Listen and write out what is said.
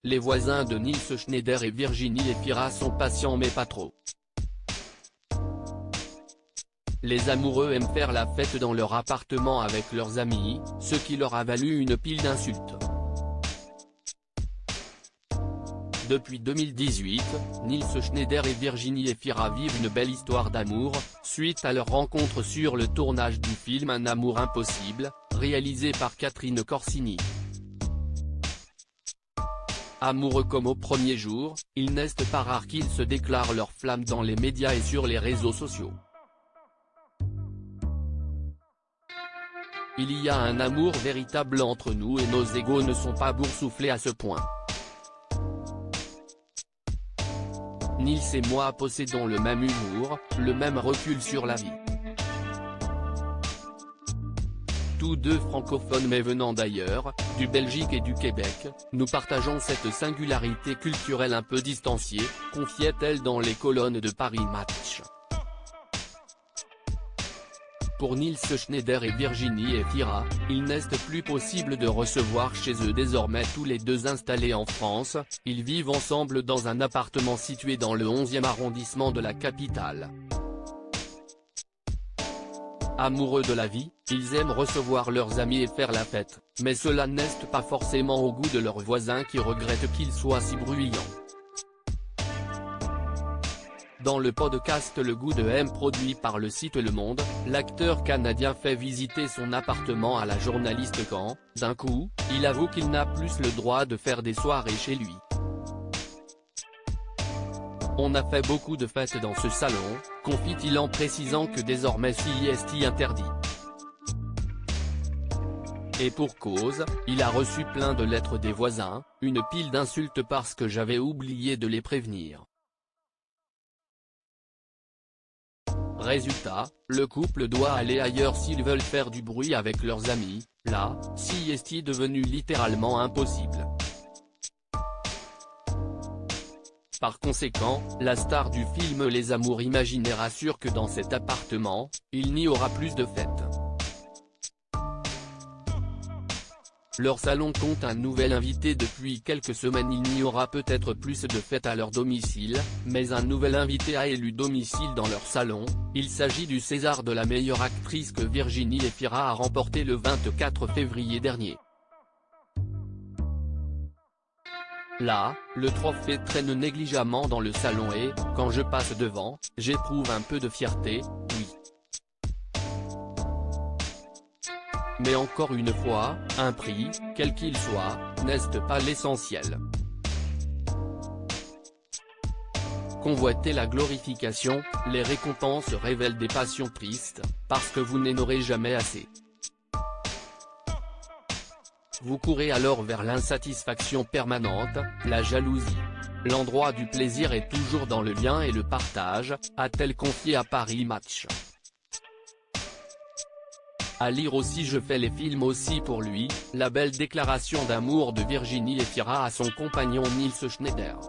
les voisins de Nils Schneider et Virginie Efira sont patients mais pas trop. Les amoureux aiment faire la fête dans leur appartement avec leurs amis, ce qui leur a valu une pile d'insultes. Depuis 2018, Nils Schneider et Virginie Efira vivent une belle histoire d'amour, suite à leur rencontre sur le tournage du film Un amour impossible, réalisé par Catherine Corsini. Amoureux comme au premier jour, il n'est pas rare qu'ils se déclarent leur flamme dans les médias et sur les réseaux sociaux. Il y a un amour véritable entre nous et nos égos ne sont pas boursouflés à ce point. Nils et moi possédons le même humour, le même recul sur la vie. Tous deux francophones mais venant d'ailleurs, du Belgique et du Québec, nous partageons cette singularité culturelle un peu distanciée, confiait-elle dans les colonnes de Paris Match. Pour Nils Schneider et Virginie Efira, il n'est plus possible de recevoir chez eux désormais tous les deux installés en France, ils vivent ensemble dans un appartement situé dans le 11e arrondissement de la capitale. Amoureux de la vie, ils aiment recevoir leurs amis et faire la fête, mais cela n'est pas forcément au goût de leurs voisins qui regrettent qu'ils soient si bruyants. Dans le podcast Le Goût de M produit par le site Le Monde, l'acteur canadien fait visiter son appartement à la journaliste quand, d'un coup, il avoue qu'il n'a plus le droit de faire des soirées chez lui. On a fait beaucoup de fêtes dans ce salon, confie-t-il en précisant que désormais c'est interdit. Et pour cause, il a reçu plein de lettres des voisins, une pile d'insultes parce que j'avais oublié de les prévenir. Résultat, le couple doit aller ailleurs s'ils veulent faire du bruit avec leurs amis, là, c'est devenu littéralement impossible. Par conséquent, la star du film Les Amours Imaginaires assure que dans cet appartement, il n'y aura plus de fêtes. Leur salon compte un nouvel invité depuis quelques semaines. Il n'y aura peut-être plus de fêtes à leur domicile, mais un nouvel invité a élu domicile dans leur salon, il s'agit du César de la meilleure actrice que Virginie Efira a remporté le 24 février dernier. Là, le trophée traîne négligemment dans le salon et, quand je passe devant, j'éprouve un peu de fierté, oui. Mais encore une fois, un prix, quel qu'il soit, n'est pas l'essentiel. Convoitez la glorification, les récompenses révèlent des passions tristes, parce que vous n'en aurez jamais assez. Vous courez alors vers l'insatisfaction permanente, la jalousie. L'endroit du plaisir est toujours dans le lien et le partage, a-t-elle confié à Paris Match. À lire aussi Je fais les films aussi pour lui, la belle déclaration d'amour de Virginie Efira à son compagnon Nils Schneider.